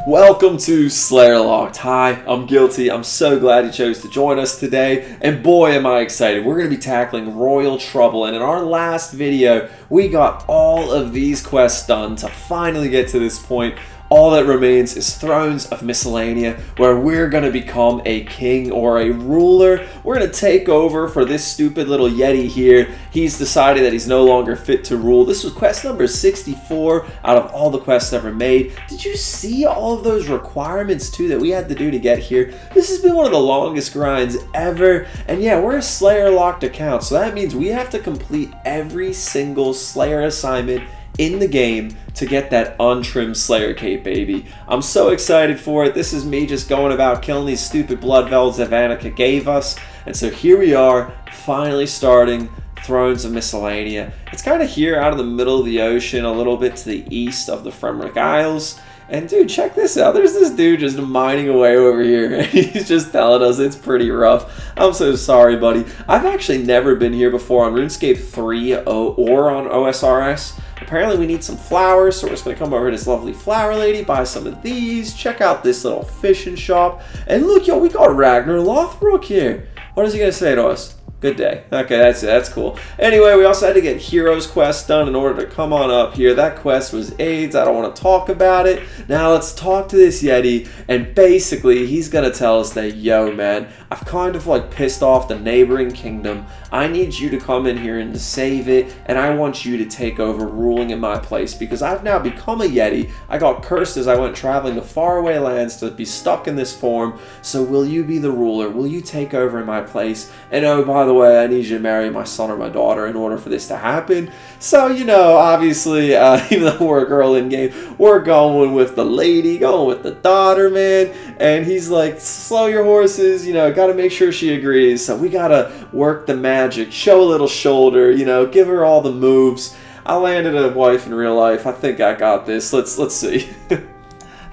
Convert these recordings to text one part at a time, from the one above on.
Welcome to Slayer Locked. Hi, I'm Guilty. I'm so glad you chose to join us today, and boy am I excited. We're going to be tackling Royal Trouble, and in our last video, we got all of these quests done to finally get to this point. All that remains is Thrones of Miscellanea, where we're going to become a king or a ruler. We're going to take over for this stupid little Yeti here. He's decided that he's no longer fit to rule. This was quest number 64 out of all the quests ever made. Did you see all of those requirements too that we had to do to get here? This has been one of the longest grinds ever. And yeah, we're a Slayer locked account, so that means we have to complete every single Slayer assignment in the game to get that untrimmed Slayer cape, baby. I'm so excited for it. This is me just going about killing these stupid blood velds that Vanica gave us. And so here we are, finally starting Thrones of Miscellanea. It's kind of here out in the middle of the ocean, a little bit to the east of the Fremric Isles. And dude, check this out. There's this dude just mining away over here. He's just telling us it's pretty rough. I'm so sorry, buddy. I've actually never been here before on RuneScape 3 or on OSRS. Apparently we need some flowers, so we're just going to come over to this lovely flower lady, buy some of these, check out this little fishing shop. And look, yo, we got Ragnar Lothbrok here. What is he going to say to us? Good day. Okay, that's cool. Anyway, we also had to get Heroes quest done in order to come on up here. That quest was AIDS. I don't want to talk about it. Now let's talk to this Yeti, and basically he's going to tell us that, yo, man, I've kind of like pissed off the neighboring kingdom. I need you to come in here and to save it, and I want you to take over ruling in my place because I've now become a Yeti. I got cursed as I went traveling to faraway lands to be stuck in this form. So will you be the ruler? Will you take over in my place? And oh, by the way, I need you to marry my son or my daughter in order for this to happen. So, you know, obviously, even though we're a girl in game, we're going with the lady, going with the daughter, man. And he's like, slow your horses, you know, got to make sure she agrees. So we got to work the magic, show a little shoulder, you know, give her all the moves. I landed a wife in real life. I think I got this. Let's see.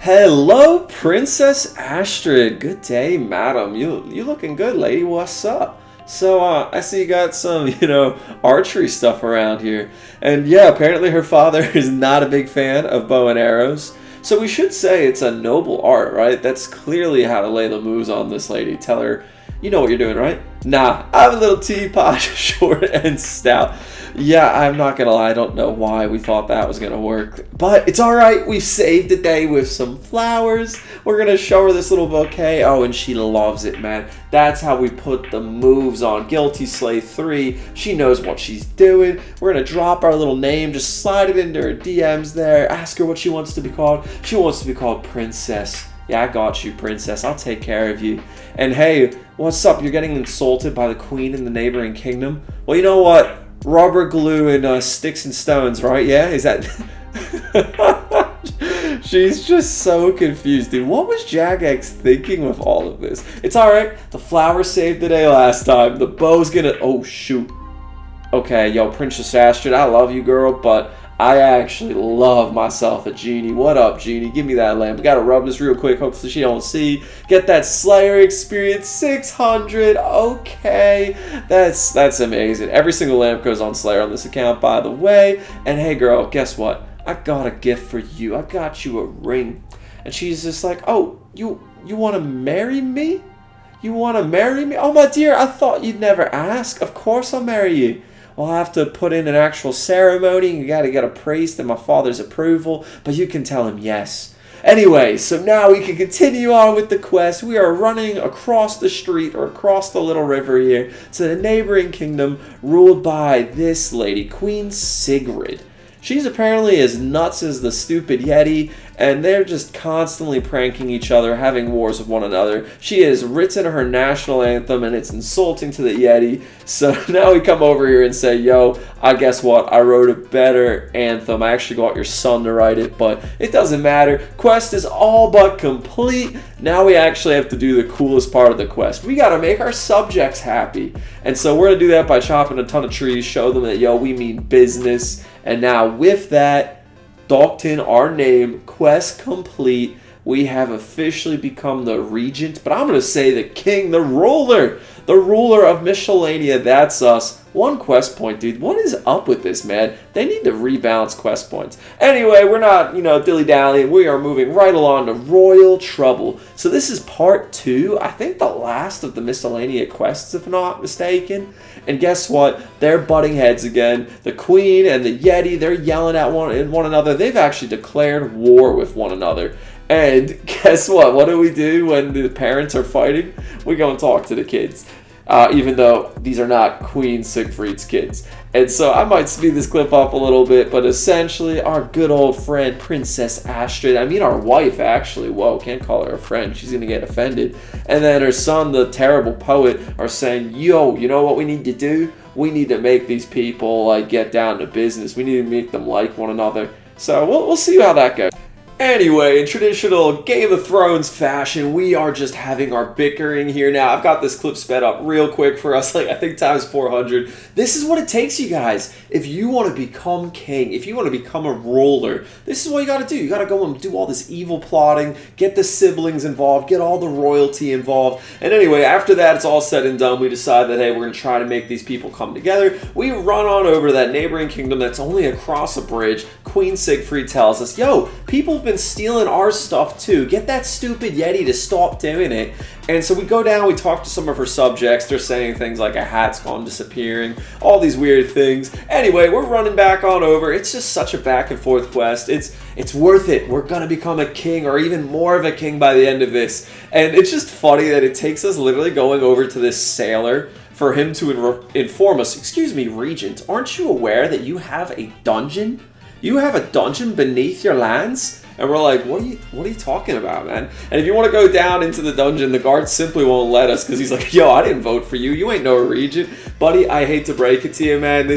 Hello, Princess Astrid. Good day, madam. You looking good, lady. What's up? So, I see you got some, you know, archery stuff around here. And yeah, apparently her father is not a big fan of bow and arrows. So we should say it's a noble art, right? That's clearly how to lay the moves on this lady. Tell her, you know what you're doing, right? Nah, I'm a little teapot, short and stout. Yeah, I'm not gonna lie, I don't know why we thought that was gonna work. But it's alright, we've saved the day with some flowers. We're gonna show her this little bouquet. Oh, and she loves it, man. That's how we put the moves on Guilty Slay 3. She knows what she's doing. We're gonna drop our little name, just slide it into her DMs there. Ask her what she wants to be called. She wants to be called Princess. Yeah, I got you, Princess. I'll take care of you. And hey, what's up? You're getting insulted by the queen in the neighboring kingdom? Well, you know what? Rubber glue and sticks and stones, right? Yeah, is that... She's just so confused, dude. What was Jagex thinking with all of this? It's alright. The flower saved the day last time. The bow's gonna... Oh, shoot. Okay, yo, Princess Astrid, I love you, girl, but I actually love myself a genie. What up, genie? Give me that lamp. We gotta rub this real quick. Hopefully she don't see. Get that Slayer experience. 600. Okay. That's amazing. Every single lamp goes on Slayer on this account, by the way. And hey, girl, guess what? I got a gift for you. I got you a ring. And she's just like, oh, you want to marry me? You want to marry me? Oh, my dear, I thought you'd never ask. Of course I'll marry you. Well, I have to put in an actual ceremony. You got to get a priest and my father's approval. But you can tell him yes. Anyway, so now we can continue on with the quest. We are running across the street or across the little river here to the neighboring kingdom ruled by this lady, Queen Sigrid. She's apparently as nuts as the stupid Yeti, and they're just constantly pranking each other, having wars with one another. She has written her national anthem, and it's insulting to the Yeti. So now we come over here and say, yo, I guess what? I wrote a better anthem. I actually got your son to write it, but it doesn't matter. Quest is all but complete. Now we actually have to do the coolest part of the quest. We got to make our subjects happy. And so we're going to do that by chopping a ton of trees, show them that, yo, we mean business. And now with that, docked in our name, quest complete. we have officially become the regent, but I'm going to say the king, the ruler of Miscellanea. That's us. 1 quest point, dude. What is up with this, man? They need to rebalance quest points. Anyway, we're not, dilly-dallying. We are moving right along to Royal Trouble. So this is part 2. I think the last of the Miscellanea quests, if I'm not mistaken. And guess what? They're butting heads again. The Queen and the Yeti, they're yelling at one another. They've actually declared war with one another. And guess what? What do when the parents are fighting? We go and talk to the kids. Even though these are not Queen Siegfried's kids. And so I might speed this clip up a little bit, but essentially our good old friend Princess Astrid, our wife actually, whoa, can't call her a friend, she's gonna get offended. And then her son, the terrible poet, are saying, yo, you know what we need to do? We need to make these people get down to business. We need to make them like one another. So we'll see how that goes. Anyway, in traditional Game of Thrones fashion, we are just having our bickering here now. I've got this clip sped up real quick for us, I think times 400. This is what it takes, you guys. If you want to become king, if you want to become a ruler, this is what you got to do. You got to go and do all this evil plotting, get the siblings involved, get all the royalty involved. And anyway, after that, it's all said and done. We decide that, hey, we're going to try to make these people come together. We run on over to that neighboring kingdom that's only across a bridge. Queen Siegfried tells us, yo, people have been stealing our stuff too. Get that stupid Yeti to stop doing it. And so we go down, we talk to some of her subjects. They're saying things like a hat's gone disappearing, all these weird things. Anyway, we're running back on over. It's just such a back and forth quest. It's worth it. We're gonna become a king, or even more of a king by the end of this. And it's just funny that it takes us literally going over to this sailor for him to inform us, excuse me, Regent, aren't you aware that you have a dungeon? You have a dungeon beneath your lands? And we're like, what are you talking about, man? And if you want to go down into the dungeon, the guard simply won't let us because he's like, yo, I didn't vote for you. You ain't no regent. Buddy, I hate to break it to you, man.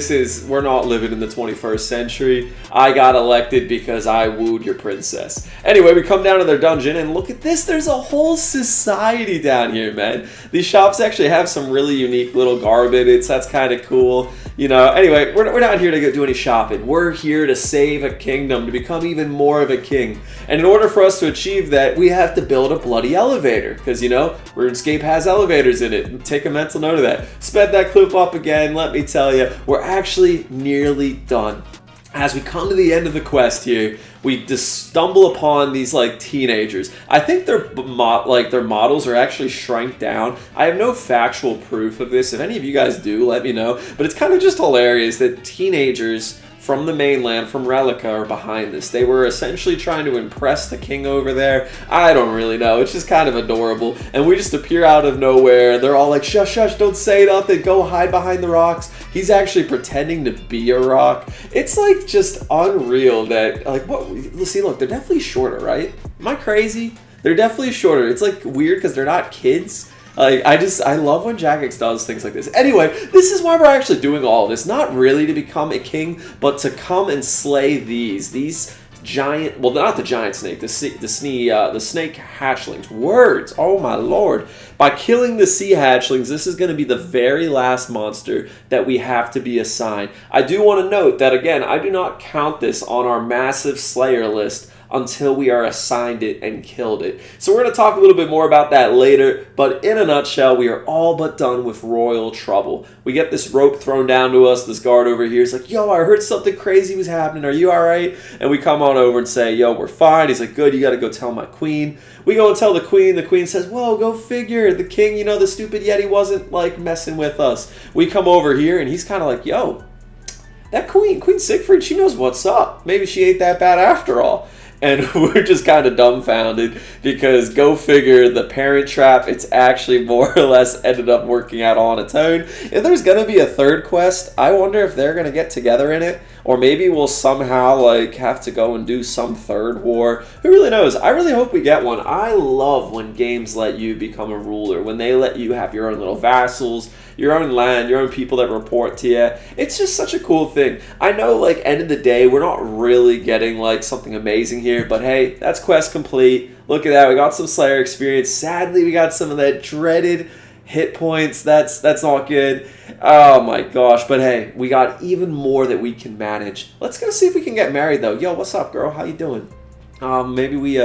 We're not living in the 21st century. I got elected because I wooed your princess. Anyway, we come down to their dungeon and look at this. There's a whole society down here, man. These shops actually have some really unique little garb in it, so that's kind of cool. Anyway, we're not here to go do any shopping. We're here to save a kingdom, to become even more of a king. And in order for us to achieve that, we have to build a bloody elevator. Because, RuneScape has elevators in it. Take a mental note of that. Sped that clip up again. Let me tell you, we're actually nearly done. As we come to the end of the quest here, we just stumble upon these teenagers. I think their models are actually shrank down. I have no factual proof of this. If any of you guys do, let me know. But it's kind of just hilarious that teenagers from the mainland, from Relica, are behind this. They were essentially trying to impress the king over there. I don't really know. It's just kind of adorable. And we just appear out of nowhere. They're all like, shush, shush, don't say nothing. Go hide behind the rocks. He's actually pretending to be a rock. It's just unreal that, what? See, look, they're definitely shorter, right? Am I crazy? They're definitely shorter. It's weird because they're not kids. I love when Jagex does things like this. Anyway, this is why we're actually doing all of this. Not really to become a king, but to come and slay these giant, well, not the giant snake, the snake hatchlings. Words, oh my lord. By killing the sea hatchlings, this is going to be the very last monster that we have to be assigned. I do want to note that, again, I do not count this on our massive slayer list until we are assigned it and killed it. So we're going to talk a little bit more about that later, but in a nutshell, we are all but done with Royal Trouble. We get this rope thrown down to us. This guard over here is like, yo, I heard something crazy was happening. Are you all right? And we come on over and say, yo, we're fine. He's like, good, you got to go tell my queen. We go and tell the queen. The queen says, whoa, go figure. The king, the stupid Yeti wasn't messing with us. We come over here and he's kind of like, yo, that Queen Siegfried, she knows what's up. Maybe she ain't that bad after all. And we're just kind of dumbfounded because, go figure, the parent trap, it's actually more or less ended up working out on its own. If there's going to be a third quest, I wonder if they're going to get together in it. Or maybe we'll somehow have to go and do some third war. Who really knows? I really hope we get one. I love when games let you become a ruler. When they let you have your own little vassals, your own land, your own people that report to you. It's just such a cool thing. I know, end of the day, we're not really getting, something amazing here. But hey, that's quest complete. Look at that. We got some Slayer experience. Sadly, we got some of that dreaded hit points. That's not good. Oh my gosh. But hey, we got even more that we can manage. Let's go see if we can get married though. Yo, what's up, girl? How you doing? Maybe we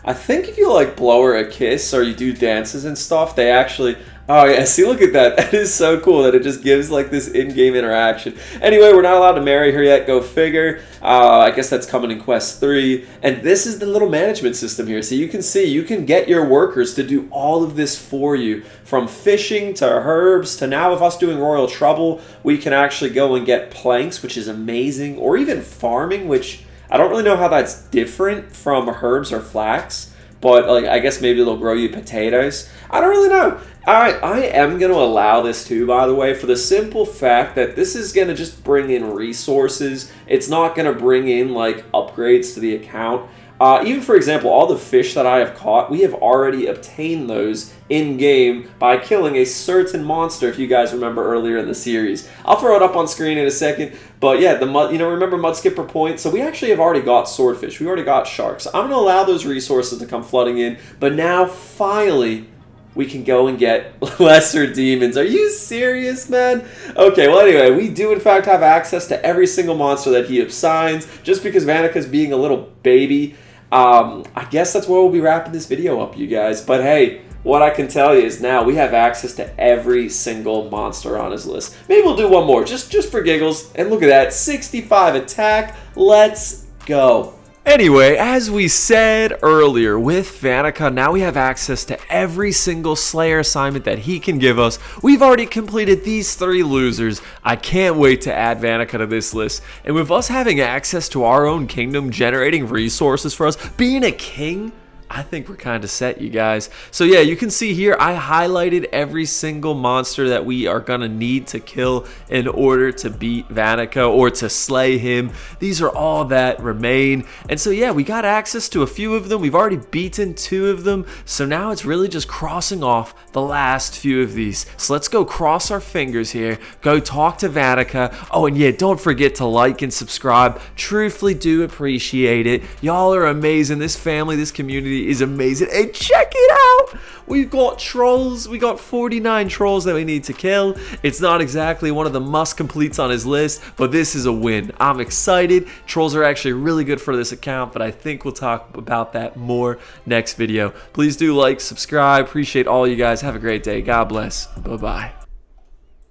I think if you like blow her a kiss or you do dances and stuff, they actually... Oh yeah, see, look at that. That is so cool that it just gives like this in-game interaction. Anyway, we're not allowed to marry her yet. Go figure. I guess that's coming in Quest 3. And this is the little management system here. So you can see, you can get your workers to do all of this for you. From fishing to herbs to now with us doing Royal Trouble, we can actually go and get planks, which is amazing. Or even farming, which I don't really know how that's different from herbs or flax. But like, I guess maybe they'll grow you potatoes. I don't really know. Alright, I am going to allow this too, by the way, for the simple fact that this is going to just bring in resources. It's not going to bring in, like, upgrades to the account. Even, for example, all the fish that I have caught, we have already obtained those in-game by killing a certain monster, if you guys remember earlier in the series. I'll throw it up on screen in a second, but yeah, remember Mudskipper Point? So we actually have already got swordfish. We already got sharks. I'm going to allow those resources to come flooding in, but now, finally, we can go and get lesser demons. Are you serious, man? Okay, well, anyway, we do, in fact, have access to every single monster that he assigns, just because Vanica's being a little baby. I guess that's where we'll be wrapping this video up, you guys. But hey, what I can tell you is now we have access to every single monster on his list. Maybe we'll do one more, just for giggles. And look at that, 65 attack. Let's go. Anyway, as we said earlier, with Vanica, now we have access to every single Slayer assignment that he can give us. We've already completed these 3 losers. I can't wait to add Vanica to this list. And with us having access to our own kingdom, generating resources for us, being a king, I think we're kind of set, you guys. So yeah, you can see here, I highlighted every single monster that we are going to need to kill in order to beat Vanica or to slay him. These are all that remain. And so yeah, we got access to a few of them. We've already beaten 2 of them. So now it's really just crossing off the last few of these. So let's go cross our fingers here. Go talk to Vanica. Oh, and yeah, don't forget to like and subscribe. Truthfully do appreciate it. Y'all are amazing. This family, this community is amazing. And check it out, we've got trolls. We got 49 trolls that we need to kill. It's not exactly one of the must completes on his list, but this is a win. I'm excited. Trolls are actually really good for this account, but I think we'll talk about that more next video. Please do like, subscribe. Appreciate all you guys. Have a great day. God bless. Bye bye.